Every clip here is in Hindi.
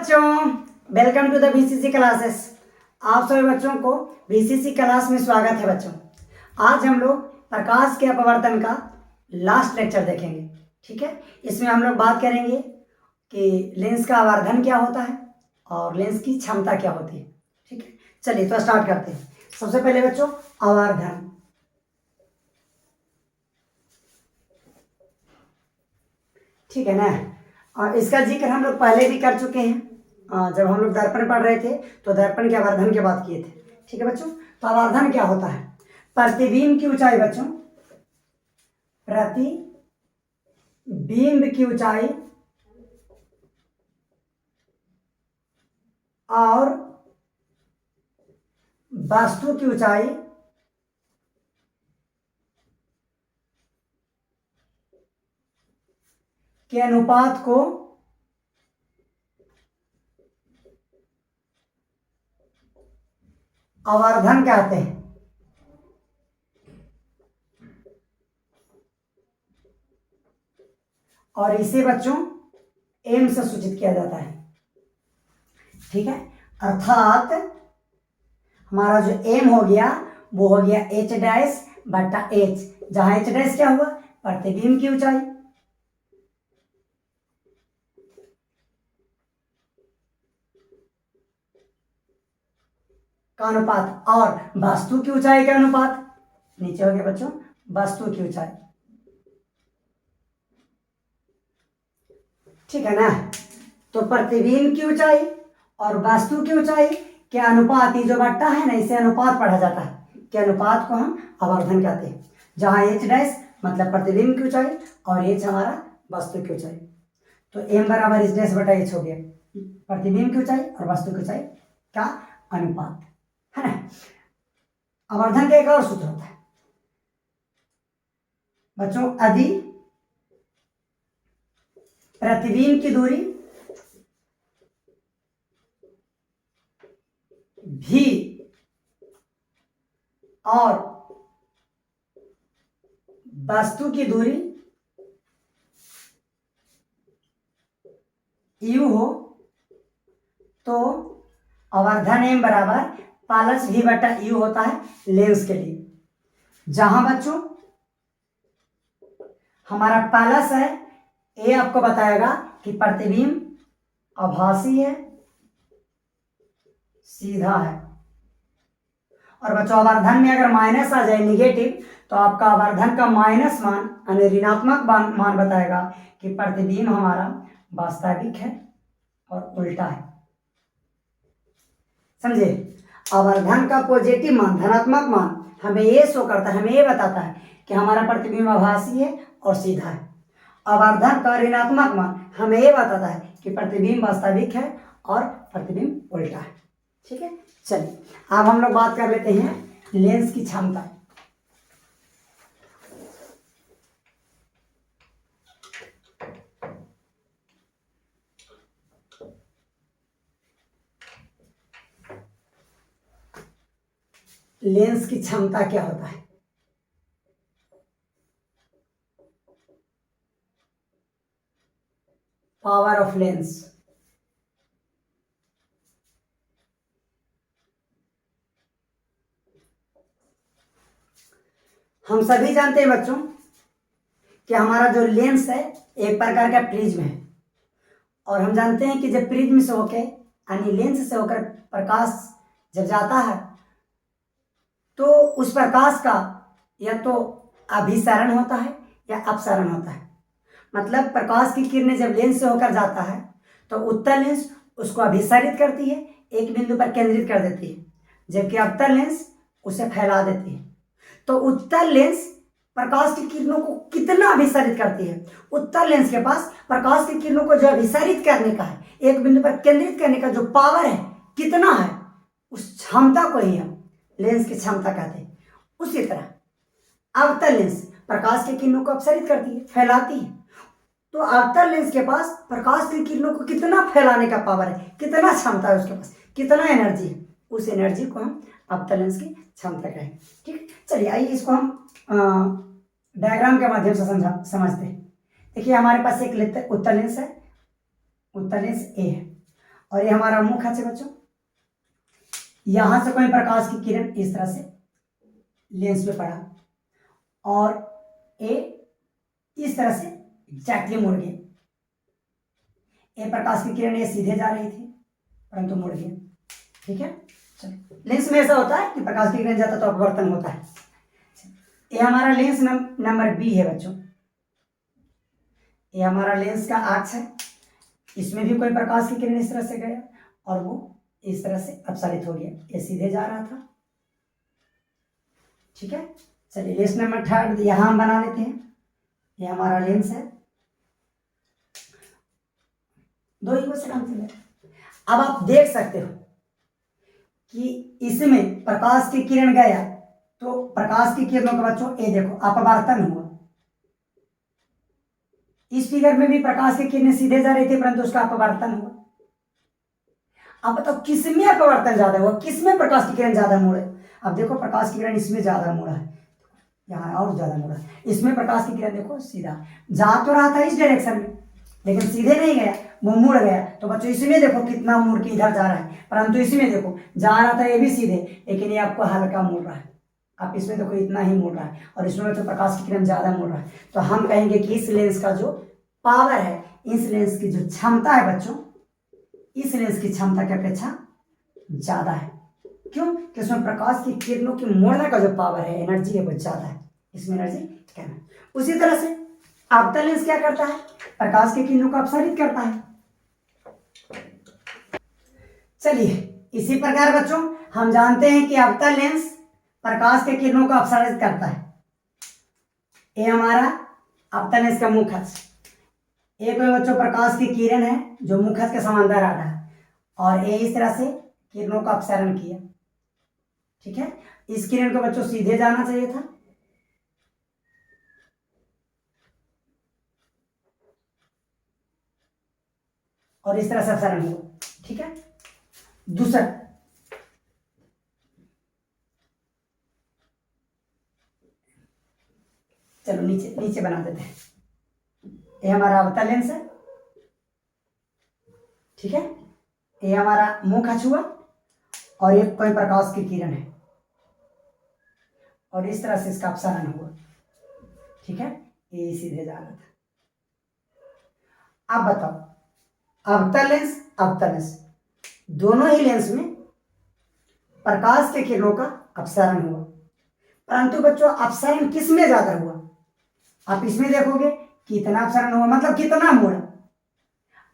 बच्चों, welcome to the BCC classes. आप सभी बच्चों को बीसीसी क्लास में स्वागत है। बच्चों, आज हम लोग प्रकाश के अपवर्तन का लास्ट लेक्चर देखेंगे। ठीक है, इसमें हम लोग बात करेंगे कि लेंस का आवर्धन क्या होता है और लेंस की क्षमता क्या होती है। ठीक है, चलिए तो स्टार्ट करते हैं। सबसे पहले बच्चों, आवर्धन। ठीक है ना, और इसका जिक्र हम लोग पहले भी कर चुके हैं। जब हम लोग दर्पण पढ़ रहे थे तो दर्पण के आवर्धन की बात किए थे। ठीक है बच्चों, तो आवर्धन क्या होता है? प्रतिबिंब की ऊंचाई बच्चों, प्रतिबिंब की ऊंचाई और वस्तु की ऊंचाई के अनुपात को आवर्धन कहते हैं। और इसे बच्चों एम से सूचित किया जाता है। ठीक है, अर्थात हमारा जो एम हो गया वो हो गया एच डैश बटा एच, जहां एच डैश क्या हुआ? प्रतिबिंब की ऊंचाई, का अनुपात, और वस्तु की ऊंचाई का अनुपात, नीचे हो गया बच्चों वस्तु की ऊंचाई। ठीक है ना, तो प्रतिबिंब की ऊंचाई और वस्तु की ऊंचाई के अनुपात, ये जो बट्टा है ना, इसे अनुपात पढ़ा जाता है। के अनुपात को हम आवर्धन कहते हैं, जहां एच डैश मतलब प्रतिबिंब की ऊंचाई और एच हमारा वस्तु की ऊंचाई। तो एम बराबर एच डैश बटा एच हो गया प्रतिबिंब की ऊंचाई और वस्तु की ऊंचाई का अनुपात, है ना। आवर्धन का एक और सूत्र होता है बच्चों, यदि प्रतिबिंब की दूरी भी और वस्तु की दूरी u हो तो आवर्धन m बराबर पालस v बटा u होता है लेंस के लिए। जहां बच्चों हमारा पालस है, ये आपको बताएगा कि प्रतिबिंब आभासी है, सीधा है। और बच्चों आवर्धन में अगर माइनस आ जाए, निगेटिव, तो आपका आवर्धन का माइनस मान यानी ऋणात्मक मान बताएगा कि प्रतिबिंब हमारा वास्तविक है और उल्टा है। समझे? आवर्धन का पॉजिटिव मान, धनात्मक मान हमें ये शो करता है, हमें ये बताता है कि हमारा प्रतिबिंब आभासी है और सीधा है। आवर्धन का ऋणात्मक मान हमें ये बताता है कि प्रतिबिंब वास्तविक है और प्रतिबिंब उल्टा है। ठीक है, चलिए अब हम लोग बात कर लेते हैं लेंस की क्षमता। लेंस की क्षमता क्या होता है? Power of lens. हम सभी जानते हैं बच्चों कि हमारा जो लेंस है एक प्रकार का प्रिज्म है, और हम जानते हैं कि जब प्रिज्म से होकर यानी लेंस से होकर प्रकाश जब जाता है तो उस प्रकाश का या तो अभिसरण होता है या अपसरण होता है। मतलब प्रकाश की किरणें जब लेंस से होकर जाता है तो उत्तल लेंस उसको अभिसरित करती है, एक बिंदु पर केंद्रित कर देती है, जबकि अवतल लेंस उसे फैला देती है। तो उत्तल लेंस प्रकाश की किरणों को कितना अभिसरित करती है? उत्तल लेंस के पास प्रकाश की किरणों को जो अभिसरित करने का है, एक बिंदु पर केंद्रित करने का जो पावर है, कितना है, उस क्षमता को ही हम लेंस की क्षमता कहते हैं। उसी तरह अवतल लेंस प्रकाश की किरणों को अपसरित करती है, फैलाती है। तो अवतल लेंस के पास प्रकाश की किरणों को कितना फैलाने का पावर है, कितना क्षमता है उसके पास, कितना एनर्जी है, उस एनर्जी को हम अवतल लेंस की क्षमता कहेंगे। ठीक, चलिए आइए इसको हम डायग्राम के माध्यम से समझते हैं। देखिए हमारे पास एक उत्तल लेंस है, उत्तल लेंस ए है, और ये हमारा मुख है बच्चों। यहां से कोई प्रकाश की किरण इस तरह से लेंस पे पड़ा और ये इस तरह से एग्जैक्टली मुड़ गया। ये प्रकाश की किरण ये सीधे जा रही थी परंतु मुड़ गया। ठीक है, चलो लेंस में ऐसा होता है कि प्रकाश की किरण जाता तो अपवर्तन होता है। ये हमारा लेंस नंबर बी है बच्चों। ये हमारा लेंस का अक्ष है, इसमें भी कोई प्रकाश की किरण इस तरह से गया और वो इस तरह से अपसारित हो गया, ये सीधे जा रहा था। ठीक है, चलिए लेंस नंबर थर्ड यहां हम बना लेते हैं। ये हमारा लेंस है, दो ही से काम चले। अब आप देख सकते हो कि इसमें प्रकाश की किरण गया तो प्रकाश की किरणों का बच्चों ये देखो अपवर्तन हुआ। इस फिगर में भी प्रकाश की किरणें सीधे जा रही थी परंतु उसका अपवर्तन हुआ। अब बताओ किसमें अपवर्तन ज्यादा हुआ, किसमें प्रकाश की किरण ज्यादा मुड़े। अब देखो प्रकाश की किरण इसमें ज्यादा मुड़ा है, यहाँ और ज्यादा मुड़ा है। इसमें प्रकाश की किरण देखो सीधा जा तो रहा था इस डायरेक्शन में लेकिन सीधे नहीं गया, वो मुड़ गया। तो बच्चों इसमें देखो कितना मुड़ के इधर जा रहा है, परंतु इसमें देखो जा रहा था ये भी सीधे लेकिन ये आपको हल्का मुड़ रहा है। आप इसमें देखो इतना ही मुड़ रहा है और इसमें तो प्रकाश की किरण ज्यादा मुड़ रहा है। तो हम कहेंगे कि इस लेंस का जो पावर है, इस लेंस की जो क्षमता है बच्चों, इस लेंस की क्षमता की अपेक्षा ज्यादा है। क्यों? कि उसमें प्रकाश की किरणों की मोड़ने का जो पावर है, एनर्जी है, वो ज्यादा है, इसमें एनर्जी कम है। उसी तरह से आपतन लेंस क्या करता है, प्रकाश की किरणों को अपसारित करता है। चलिए इसी प्रकार बच्चों हम जानते हैं कि आपतन लेंस प्रकाश के किरणों को अपसारित करता है। ये हमारा आपतन लेंस का मुख अक्ष। एक में बच्चों प्रकाश की किरण है जो मुख अक्ष के समांतर आ रहा है और ये इस तरह से किरणों का अपसरण किया। ठीक है, इस किरण को बच्चों सीधे जाना चाहिए था, और इस तरह से अपसरण हुआ। ठीक है, दूसरा चलो नीचे नीचे बना देते हैं। ये हमारा अवतल लेंस है। ठीक है, ये हमारा मुख अक्ष हुआ और एक कोई प्रकाश की किरण है और इस तरह से इसका अपसरण हुआ। ठीक है, ये सीधे जा रहा था। अब बताओ अवतल लेंस अवतल लेंस दोनों ही लेंस में प्रकाश के किरणों का अपसरण हुआ, परंतु बच्चों अपसरण किस में ज्यादा हुआ। आप इसमें देखोगे कितना अपसरण हुआ, मतलब कितना मुड़ा।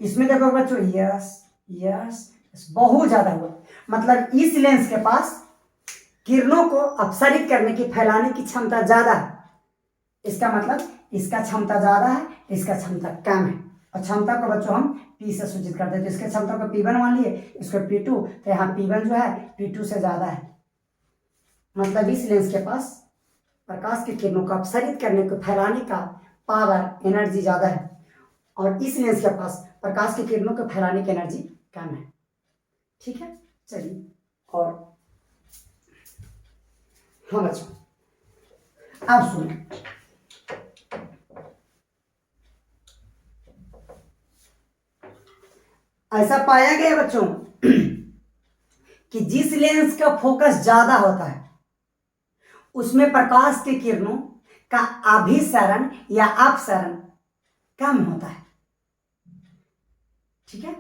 इसमें देखोगे बच्चों यस यस बहुत ज्यादा हुआ, मतलब इस लेंस के पास किरणों को अपसरित करने की, फैलाने की क्षमता ज्यादा है। इसका मतलब इसका क्षमता ज्यादा है, इसका क्षमता कम है। और क्षमता को बच्चों हम P से सूचित करते हैं। तो इसके क्षमता को P1 मान लिए, इसको P2, तो यहाँ P1 जो है P2 से ज्यादा है। मतलब इस लेंस के पास प्रकाश की किरणों को अपसरित करने को, फैलाने का पावर, एनर्जी ज्यादा है और इस लेंस के पास प्रकाश की किरणों को फैलाने की एनर्जी कम है। ठीक है, चलिए और हाँ बच्चों अब सुनिए, ऐसा पाया गया बच्चों कि जिस लेंस का फोकस ज्यादा होता है उसमें प्रकाश की किरणों का अभिसरण या अपसरण कम होता है। ठीक है,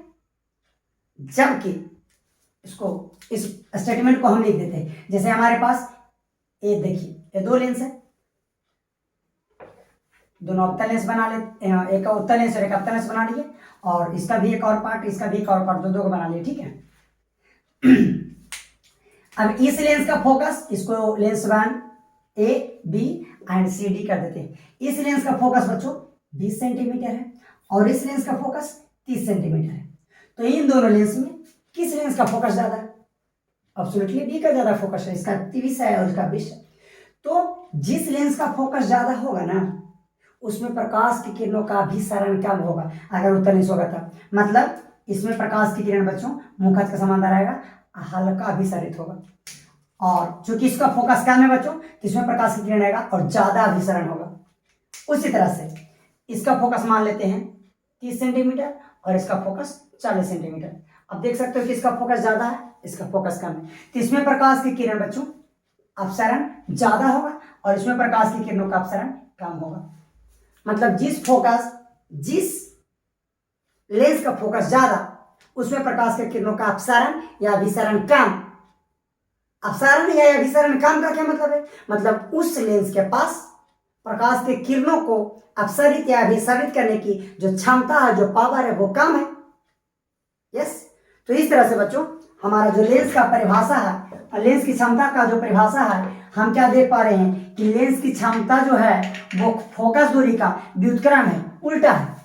जबकि इसको, इस स्टेटमेंट को हम लिख देते हैं। जैसे हमारे पास ये देखिए, ये दो लेंस है, दोनों अवतल लेंस बना लेते हैं, एक उत्तल लेंस और एक अवतल लेंस बना लिए, और इसका भी एक और पार्ट, इसका भी एक और पार्ट, दो को बना लिए। ठीक है, अब इस लेंस का फोकस, इसको lens 1 A B and C D कर देते हैं। इस लेंस का फोकस बच्चों 20 सेंटीमीटर है और इस लेंस का फोकस 30 सेंटीमीटर है। तो इन दोनों लेंस में किस लेंस का फोकस ज्यादा है? एब्सोल्युटली B का ज्यादा फोकस है, इसका 30 है और इसका 20 है। तो जिस लेंस का फोकस ज्यादा होगा ना उसमें प्रकाश की किरणों का अभिसरण कम होगा अगर उत्तल लेंस होगा तब। मतलब इसमें प्रकाश की किरण बच्चों मुख अक्ष के समांतर आएगा, हल्का अभिसरित होगा, और चूंकि इसका फोकस कम है बच्चों इसमें प्रकाश की किरण आएगा और ज्यादा अभिसरण होगा। उसी तरह से इसका फोकस मान लेते हैं 30 सेंटीमीटर और इसका फोकस 40 सेंटीमीटर। अब देख सकते हो कि इसका फोकस ज्यादा है, इसका फोकस कम है, तो इसमें प्रकाश की किरण बच्चों अपसरण ज्यादा होगा और इसमें प्रकाश की किरणों का अपसरण कम होगा। मतलब जिस लेंस का फोकस ज्यादा उसमें प्रकाश के किरणों का अपसरण या अभिसरण कम। अपसरण या अभिसरण कम का क्या मतलब है? मतलब उस लेंस के पास प्रकाश के किरणों को अपसरित या अभिसरित करने की जो क्षमता है, जो पावर है, वो कम है। यस, तो इस तरह से बच्चों हमारा जो लेंस का परिभाषा है, लेंस की क्षमता का जो परिभाषा है, हम क्या देख पा रहे हैं कि लेंस की क्षमता जो है वो फोकस दूरी का व्युत्क्रम है, उल्टा है।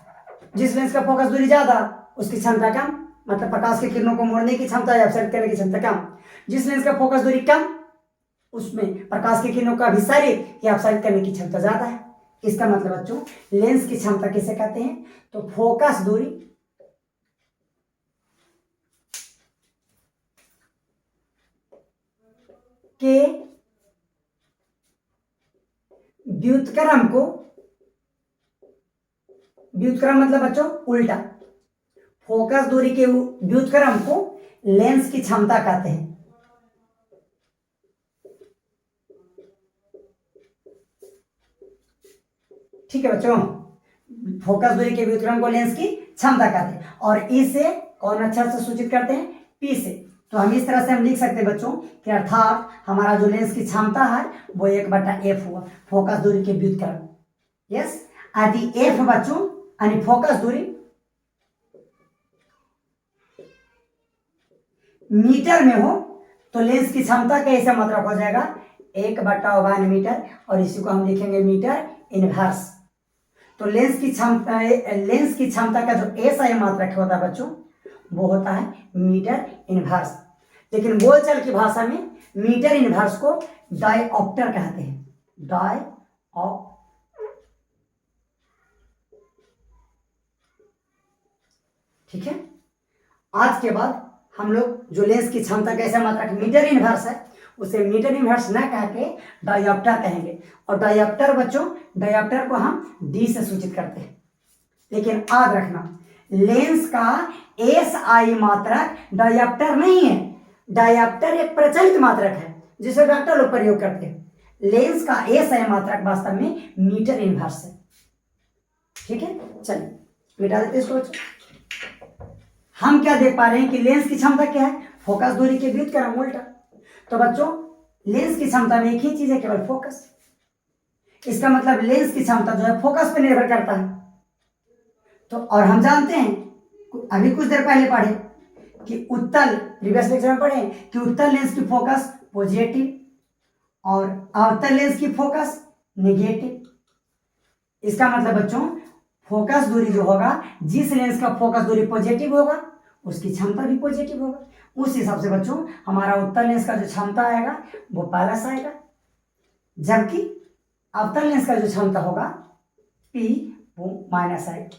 जिस लेंस का फोकस दूरी ज्यादा उसकी क्षमता कम, मतलब प्रकाश की किरणों को मोड़ने की क्षमता या अपसरित करने की क्षमता कम। जिस लेंस का फोकस दूरी कम उसमें प्रकाश की किरणों का अभिसारित या अपसारित करने की क्षमता ज्यादा है। इसका मतलब बच्चों लेंस की क्षमता किसे कहते हैं? तो फोकस दूरी के व्युत्क्रम को, व्युत्क्रम मतलब बच्चों उल्टा, फोकस दूरी के व्युत्क्रम को लेंस की क्षमता कहते हैं। ठीक है बच्चों, फोकस दूरी के व्युत्क्रम को लेंस की क्षमता कहते हैं और इसे कौन अक्षर से सूचित करते हैं? पी से। तो हम इस तरह से हम लिख सकते हैं बच्चों कि अर्थात हमारा जो लेंस की क्षमता है वो 1/f हुआ फोकस दूरी के व्युत्क्रम। यस, यदि f बच्चों यानी फोकस दूरी मीटर में हो तो लेंस की क्षमता कैसे मात्रक हो जाएगा? 1/1 मीटर, और इसी को हम लिखेंगे मीटर इनवर्स। तो लेंस की क्षमता का जो एसआई मात्रक होता है बच्चों वो होता है मीटर इनवर्स। लेकिन बोलचाल की भाषा में मीटर इनवर्स को डायऑप्टर कहते हैं। ठीक है, आज के बाद हम लोग जो लेंस की क्षमता का ऐसा मात्रक मीटर इनवर्स है उसे मीटर इनवर्स न कह के डायऑप्टर कहेंगे। और डायऑप्टर बच्चों, डायऑप्टर को हम डी से सूचित करते हैं। लेकिन याद रखना लेंस का एस आई मात्रक डायऑप्टर नहीं है। डायऑप्टर एक प्रचलित मात्रक है जिसे डॉक्टर लोग प्रयोग करते हैं। लेंस का एस आई मात्रक वास्तव में मीटर इनवर्स है। ठीक है, चलिए मिटा देते इसको बच्चों। हम क्या देख पा रहे हैं कि लेंस की क्षमता क्या है? फोकस दूरी के व्युत्क्रम उल्टा। तो बच्चों लेंस की क्षमता में एक ही चीज है, केवल फोकस। इसका मतलब लेंस की क्षमता जो है फोकस पर निर्भर करता है। तो और हम जानते हैं अभी कुछ देर पहले पढ़े कि उत्तल, प्रीवियस लेक्चर में पढ़े कि उत्तल लेंस की फोकस पॉजिटिव और अवतल लेंस की फोकस नेगेटिव। इसका मतलब बच्चों फोकस दूरी जो होगा, जिस लेंस का फोकस दूरी पॉजिटिव होगा उसकी क्षमता भी पॉजिटिव होगा। उस हिसाब से बच्चों हमारा उत्तल लेंस का जो क्षमता आएगा वो प्लस आएगा, जबकि अवतल लेंस का जो क्षमता होगा पी वो माइनस आएगा।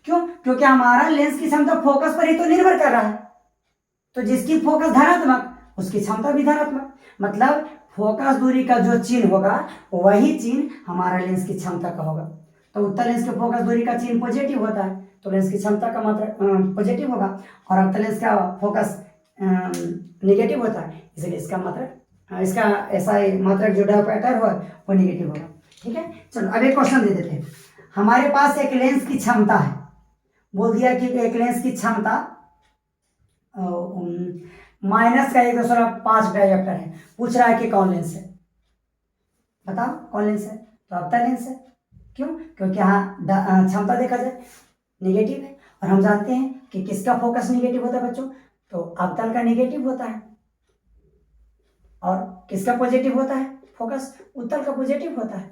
क्यों? क्योंकि हमारा लेंस की क्षमता फोकस पर ही तो निर्भर कर रहा है। तो जिसकी फोकस धनात्मक उसकी क्षमता भी धनात्मक, मतलब फोकस दूरी का जो चिन्ह होगा वही चिन्ह हमारा लेंस की क्षमता का होगा। तो उत्तल लेंस के फोकस दूरी का चिन्ह पॉजिटिव होता है तो लेंस की क्षमता का मात्रक पॉजिटिव होगा, और अवतल लेंस का फोकस नेगेटिव होता है इसलिए इसका मात्रक इसका ऐसा मात्रक जो डायऑप्टर हो वो नेगेटिव होगा। ठीक है, चलो अब एक क्वेश्चन दे देते हैं। हमारे पास एक लेंस की क्षमता है, बोल दिया कि एक लेंस की क्षमता माइनस का 1.5 डायऑप्टर है। पूछ रहा है कि कौन लेंस है, बताओ कौन लेंस है? तो अवतल लेंस है। क्यों? क्योंकि यहाँ क्षमता देखा जाए नेगेटिव है, और हम जानते हैं कि किसका फोकस नेगेटिव होता है बच्चों? तो अवतल का नेगेटिव होता है, और किसका पॉजिटिव होता है फोकस? उत्तल का पॉजिटिव होता है।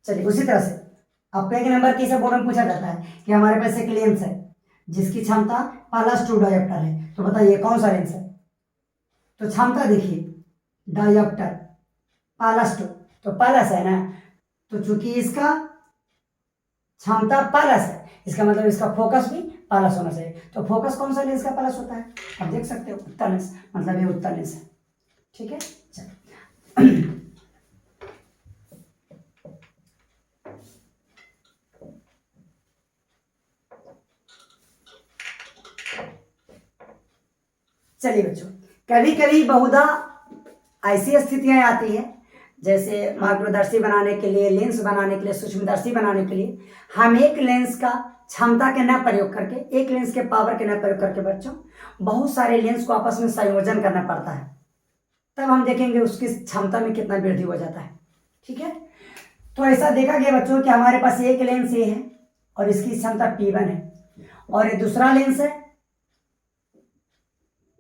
चलिए उसी तरह से अब एक नंबर की बोर्ड में पूछा जाता है कि हमारे पास एक लेंस है जिसकी क्षमता +2 डायऑप्टर है, तो बताइए कौन सा लेंस है? तो क्षमता देखिए डायऑप्टर +2 तो प्लस है ना, तो चूंकि इसका क्षमता प्लस है इसका मतलब इसका फोकस भी प्लस होना चाहिए। तो फोकस कौन सा लेंस का प्लस होता है? आप देख सकते हो उत्तल लेंस, मतलब ये उत्तल लेंस है। ठीक है, चलिए चलिए बच्चों, कभी कभी बहुधा ऐसी स्थितियां आती है, जैसे माइक्रोदर्शी बनाने के लिए, लेंस बनाने के लिए, सूक्ष्मदर्शी बनाने के लिए हम एक लेंस का क्षमता के न प्रयोग करके, एक लेंस के पावर के न प्रयोग करके बच्चों बहुत सारे लेंस को आपस में संयोजन करना पड़ता है। तब हम देखेंगे उसकी क्षमता में कितना वृद्धि हो जाता है। ठीक है, तो ऐसा देखा गया बच्चों कि हमारे पास एक लेंस ये है और इसकी क्षमता P1 है, और ये दूसरा लेंस है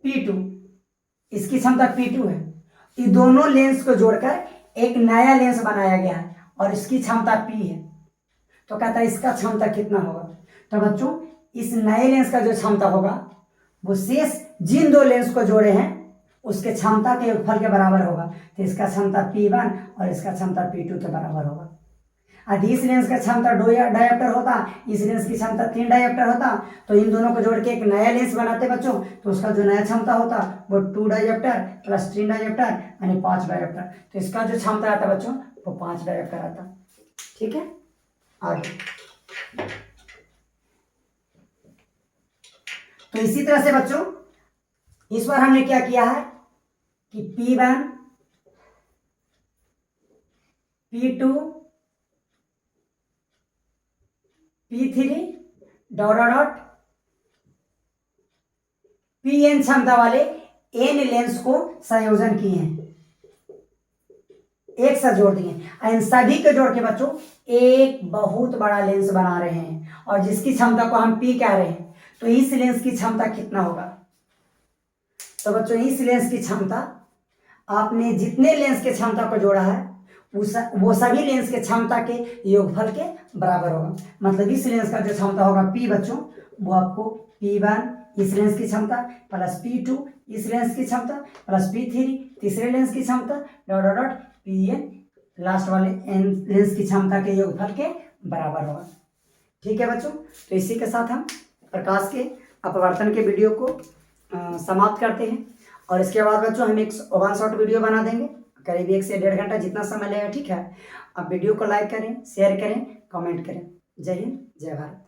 P2, इसकी क्षमता P2 है। ये दोनों लेंस को जोड़कर एक नया लेंस बनाया गया है और इसकी क्षमता P है। तो कहता है इसका क्षमता कितना होगा। तो बच्चों इस नए लेंस का जो क्षमता होगा वो शेष जिन दो लेंस को जोड़े हैं उसके क्षमता के योगफल के बराबर होगा। तो इसका क्षमता P1 और इसका क्षमता P2 के बराबर होगा। यदि इस लेंस का क्षमता 2 डायोप्टर होता, इस लेंस की क्षमता 3 डायोप्टर होता, तो इन दोनों को जोड़ के एक नया लेंस बनाते बच्चों, तो उसका जो नया क्षमता होता वो 2 डायोप्टर प्लस 3 डायोप्टर यानी 5 डायोप्टर। तो इसका जो क्षमता आता बच्चों वो 5 डायोप्टर आता। ठीक है, आगे तो इसी तरह से बच्चों इस बार हमने क्या किया है कि P1 P2 P3 dot dot dot Pn क्षमता वाले n लेंस को संयोजन किए हैं, एक साथ जोड़ दिए। इन सभी को जोड़ के बच्चों एक बहुत बड़ा लेंस बना रहे हैं और जिसकी क्षमता को हम P कह रहे हैं। तो इस लेंस की क्षमता कितना होगा। तो बच्चों इस लेंस की क्षमता, आपने जितने लेंस के क्षमता को जोड़ा है वो सभी लेंस के क्षमता के योगफल के बराबर होगा। मतलब इस लेंस का जो क्षमता होगा P बच्चों वो आपको P1 इस लेंस की क्षमता प्लस P2 इस लेंस की क्षमता प्लस P3 तीसरे लेंस की क्षमता dot dot dot Pn last वाले n लेंस की क्षमता के योगफल के बराबर होगा। ठीक है बच्चों, तो इसी के साथ हम प्रकाश के अपवर्तन के वीडियो को समाप्त करते हैं। और इसके बाद बच्चों हम एक वन शॉट वीडियो बना देंगे, करीब 1 से 1.5 घंटा जितना समय लगेगा। ठीक है, आप वीडियो को लाइक करें, शेयर करें, कमेंट करें। जय हिंद, जय भारत।